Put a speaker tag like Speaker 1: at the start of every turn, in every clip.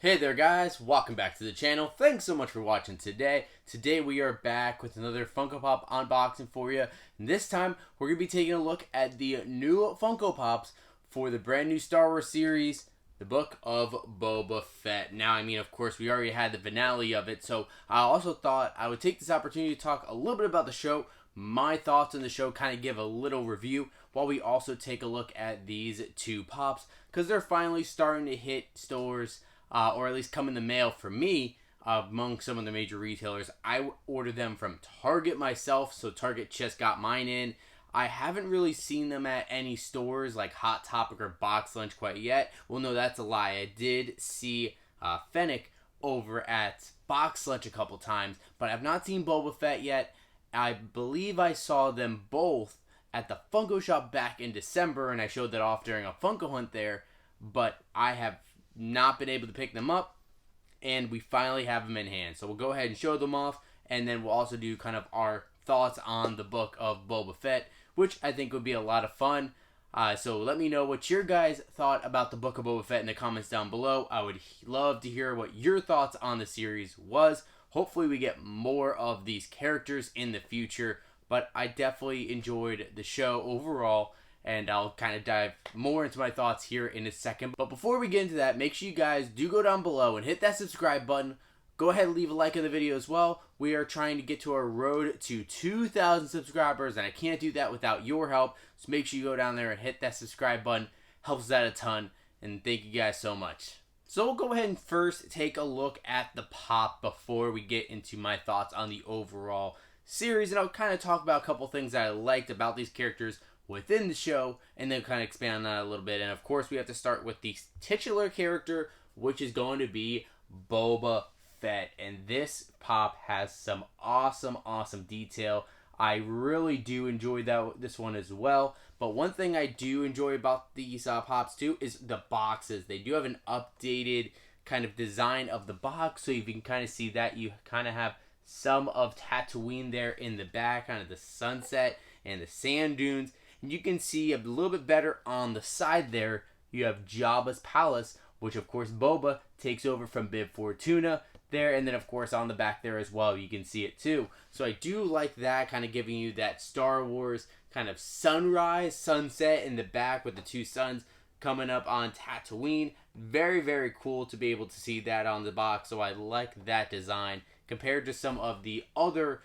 Speaker 1: Hey there guys, welcome back to the channel. Thanks so much for watching today. Today we are back with another Funko Pop unboxing for you. And this time we're going to be taking a look at the new Funko Pops for the brand new Star Wars series, the Book of Boba Fett. Now, I mean, of course, we already had the finale of it, so I also thought I would take this opportunity to talk a little bit about the show, my thoughts on the show, kind of give a little review, while we also take a look at these two Pops, because they're finally starting to hit stores, or at least come in the mail for me, among some of the major retailers. I ordered them from Target myself, so Target just got mine in. I haven't really seen them at any stores like Hot Topic or Box Lunch quite yet. Well, no, that's a lie. I did see Fennec over at Box Lunch a couple times, but I've not seen Boba Fett yet. I believe I saw them both at the Funko shop back in December, and I showed that off during a Funko hunt there, but I have not been able to pick them up, and we finally have them in hand. So we'll go ahead and show them off, and then we'll also do kind of our thoughts on the Book of Boba Fett, which I think would be a lot of fun. So let me know what your guys thought about the Book of Boba Fett in the comments down below. I would love to hear what your thoughts on the series was. Hopefully we get more of these characters in the future, but I definitely enjoyed the show overall, and I'll kind of dive more into my thoughts here in a second. But before we get into that, make sure you guys do go down below and hit that subscribe button. Go ahead and leave a like on the video as well. We are trying to get to our road to 2,000 subscribers, and I can't do that without your help. So make sure you go down there and hit that subscribe button. Helps us out a ton, and thank you guys so much. So we'll go ahead and first take a look at the pop before we get into my thoughts on the overall series, and I'll kind of talk about a couple things that I liked about these characters within the show, and then kind of expand on that a little bit. And of course, we have to start with the titular character, which is going to be Boba Fett. And this pop has some awesome detail. I really do enjoy this one as well. But one thing I do enjoy about these pops too is the boxes. They do have an updated kind of design of the box, so you can kind of see that you kind of have some of Tatooine there in the back, kind of the sunset and the sand dunes. And you can see a little bit better on the side there, you have Jabba's palace, which of course Boba takes over from Bib Fortuna there, and then of course on the back there as well, you can see it too. So I do like that, kind of giving you that Star Wars kind of sunrise, sunset in the back with the two suns coming up on Tatooine. Very cool to be able to see that on the box, so I like that design compared to some of the other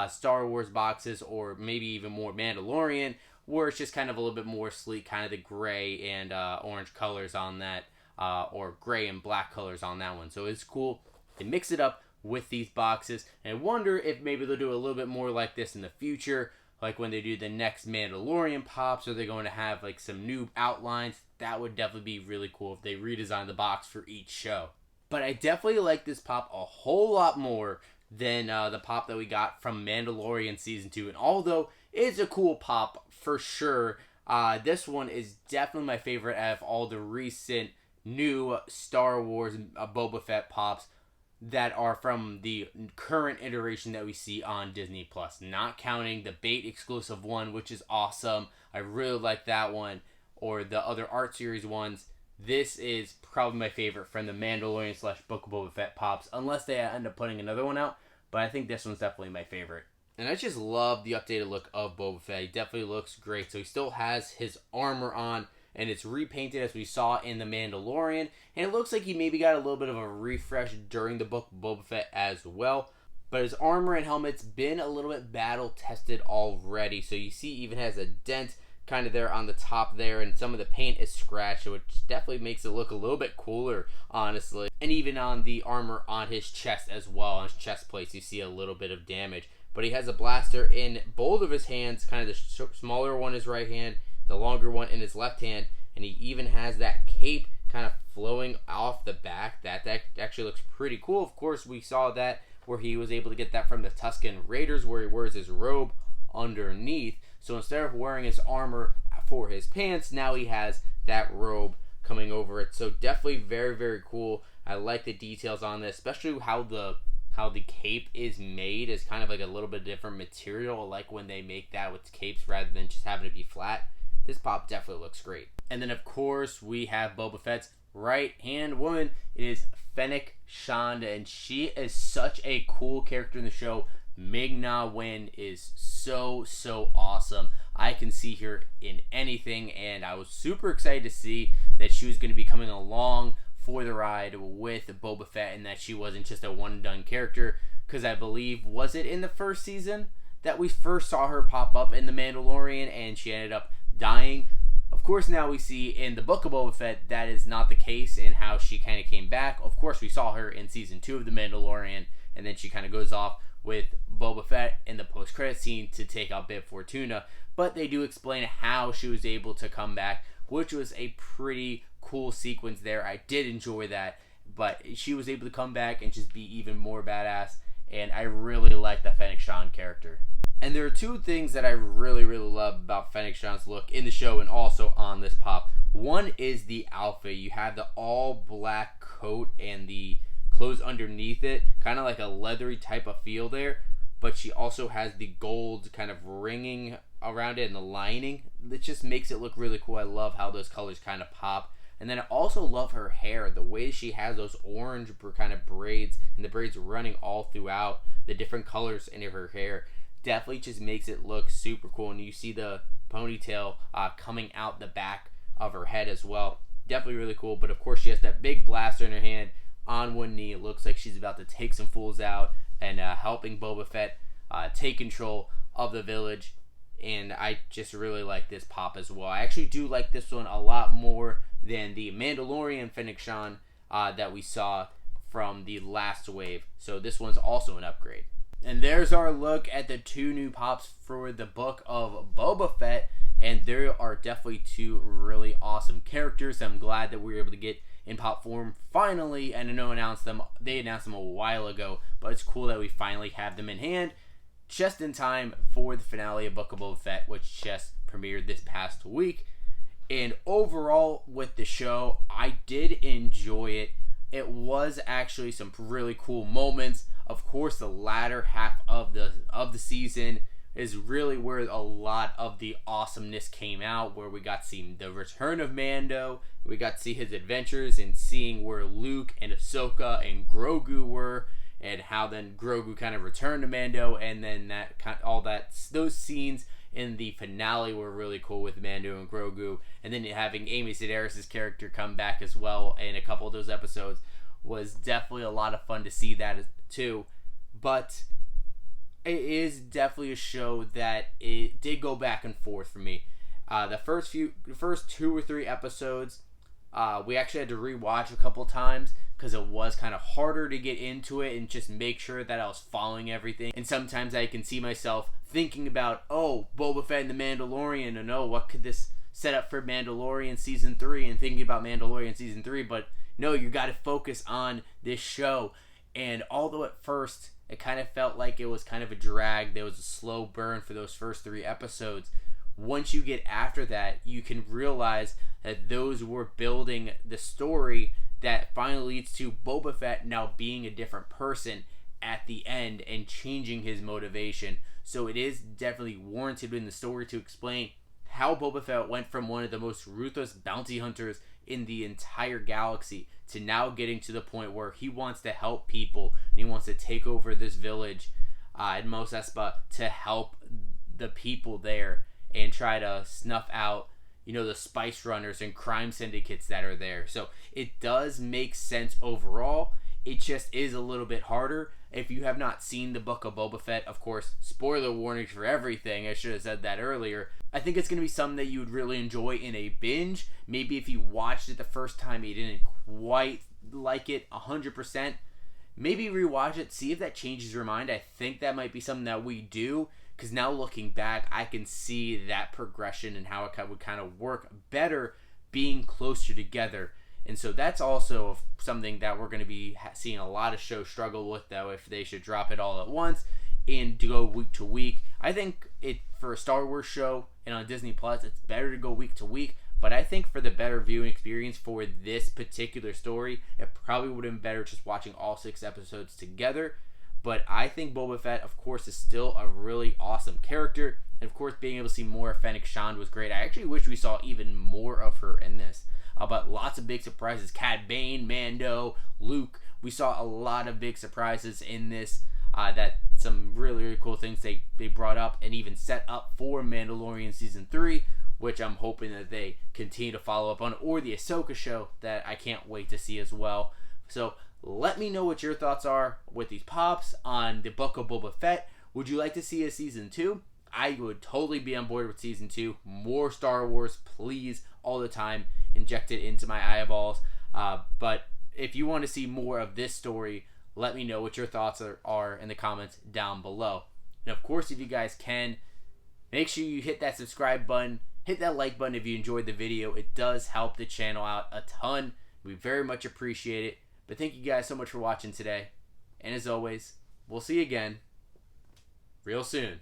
Speaker 1: Star Wars boxes, or maybe even more Mandalorian, where it's just kind of a little bit more sleek, kind of the gray and orange colors on that, or gray and black colors on that one. So it's cool to mix it up with these boxes, and I wonder if maybe they'll do a little bit more like this in the future, like when they do the next Mandalorian pops. Are they going to have like some new outlines? That would definitely be really cool if they redesign the box for each show. But I definitely like this pop a whole lot more than the pop that we got from Mandalorian Season 2. And although it's a cool pop for sure, this one is definitely my favorite out of all the recent new Star Wars Boba Fett pops that are from the current iteration that we see on Disney Plus. Not counting the bait exclusive one, which is awesome. I really like that one. Or the other art series ones. This is probably my favorite from the Mandalorian / Book of Boba Fett pops, unless they end up putting another one out. But I think this one's definitely my favorite. And I just love the updated look of Boba Fett. He definitely looks great. So he still has his armor on, and it's repainted as we saw in the Mandalorian. And it looks like he maybe got a little bit of a refresh during the Book of Boba Fett as well. But his armor and helmet's been a little bit battle tested already. So you see, even has a dent kind of there on the top there, and some of the paint is scratched, which definitely makes it look a little bit cooler, honestly. And even on the armor on his chest as well, on his chest plates, you see a little bit of damage. But he has a blaster in both of his hands, kind of the smaller one in his right hand, the longer one in his left hand, and he even has that cape kind of flowing off the back. That actually looks pretty cool. Of course, we saw that where he was able to get that from the Tusken Raiders, where he wears his robe underneath. So instead of wearing his armor for his pants, now he has that robe coming over it. So definitely very cool. I like the details on this, especially how the cape is made is kind of like a little bit different material. I like when they make that with capes rather than just having it be flat. This pop definitely looks great. And then of course we have Boba Fett's right-hand woman is Fennec Shonda, and she is such a cool character in the show. Ming-Na Wen is so awesome. I can see her in anything, and I was super excited to see that she was going to be coming along for the ride with Boba Fett, and that she wasn't just a one-and-done character, because I believe, was it in the first season that we first saw her pop up in The Mandalorian, and she ended up dying? Of course, now we see in the Book of Boba Fett that is not the case, and how she kind of came back. Of course, we saw her in Season 2 of The Mandalorian, and then she kind of goes off with Boba Fett in the post-credit scene to take out Bib Fortuna. But they do explain how she was able to come back, which was a pretty cool sequence there. I did enjoy that, but she was able to come back and just be even more badass, and I really like the Fennec Shand character. And there are two things that I really love about Fennec Shand's look in the show and also on this pop. One is the outfit. You have the all black coat and the clothes underneath it, kind of like a leathery type of feel there, but she also has the gold kind of ringing around it and the lining. It just makes it look really cool. I love how those colors kind of pop. And then I also love her hair, the way she has those orange kind of braids, and the braids running all throughout, the different colors in her hair. Definitely just makes it look super cool. And you see the ponytail coming out the back of her head as well. Definitely really cool. But of course, she has that big blaster in her hand on one knee. It looks like she's about to take some fools out and helping Boba Fett take control of the village. And I just really like this pop as well. I actually do like this one a lot more than the Mandalorian Fennec Shand that we saw from the last wave. So this one's also an upgrade. And there's our look at the two new pops for the Book of Boba Fett. And there are definitely two really awesome characters. I'm glad that we were able to get in pop form finally. And I know they announced them a while ago, but it's cool that we finally have them in hand just in time for the finale of Book of Boba Fett, which just premiered this past week. And overall with the show, I did enjoy it. It was actually some really cool moments. Of course, the latter half of the season is really where a lot of the awesomeness came out, where we got to see the return of Mando, we got to see his adventures, and seeing where Luke and Ahsoka and Grogu were, and how then Grogu kind of returned to Mando, and then those scenes in the finale were really cool with Mando and Grogu, and then having Amy Sedaris' character come back as well in a couple of those episodes was definitely a lot of fun to see that too. But it is definitely a show that it did go back and forth for me. The first 2 or 3 episodes, we actually had to rewatch a couple times because it was kind of harder to get into it and just make sure that I was following everything. And sometimes I can see myself thinking about, Boba Fett and the Mandalorian, and what could this set up for Mandalorian Season 3, and thinking about Mandalorian Season 3, but no, you got to focus on this show. And although at first it kind of felt like it was kind of a drag, there was a slow burn for those first 3 episodes, once you get after that, you can realize that those were building the story that finally leads to Boba Fett now being a different person at the end and changing his motivation. So it is definitely warranted in the story to explain how Boba Fett went from one of the most ruthless bounty hunters in the entire galaxy to now getting to the point where he wants to help people and he wants to take over this village in Mos Espa to help the people there and try to snuff out the spice runners and crime syndicates that are there. So it does make sense overall. It just is a little bit harder. If you have not seen the Book of Boba Fett, of course, spoiler warnings for everything. I should have said that earlier. I think it's going to be something that you would really enjoy in a binge. Maybe if you watched it the first time, you didn't quite like it 100%. Maybe rewatch it, see if that changes your mind. I think that might be something that we do. Because now looking back, I can see that progression and how it would kind of work better being closer together. And so that's also something that we're going to be seeing a lot of shows struggle with, though, if they should drop it all at once and to go week to week. I think for a Star Wars show and on Disney Plus, it's better to go week to week. But I think for the better viewing experience for this particular story, it probably would have been better just watching all 6 episodes together. But I think Boba Fett, of course, is still a really awesome character. And, of course, being able to see more of Fennec Shand was great. I actually wish we saw even more of her in this. but lots of big surprises. Cad Bane, Mando, Luke. We saw a lot of big surprises in this. That some really, really cool things they brought up and even set up for Mandalorian Season 3, which I'm hoping that they continue to follow up on, or the Ahsoka show that I can't wait to see as well. So let me know what your thoughts are with these pops on the Book of Boba Fett. Would you like to see a Season 2? I would totally be on board with Season 2. More Star Wars, please, all the time. Inject it into my eyeballs. But if you want to see more of this story, let me know what your thoughts are in the comments down below. And of course, if you guys can, make sure you hit that subscribe button. Hit that like button if you enjoyed the video. It does help the channel out a ton. We very much appreciate it. But thank you guys so much for watching today. And as always, we'll see you again real soon.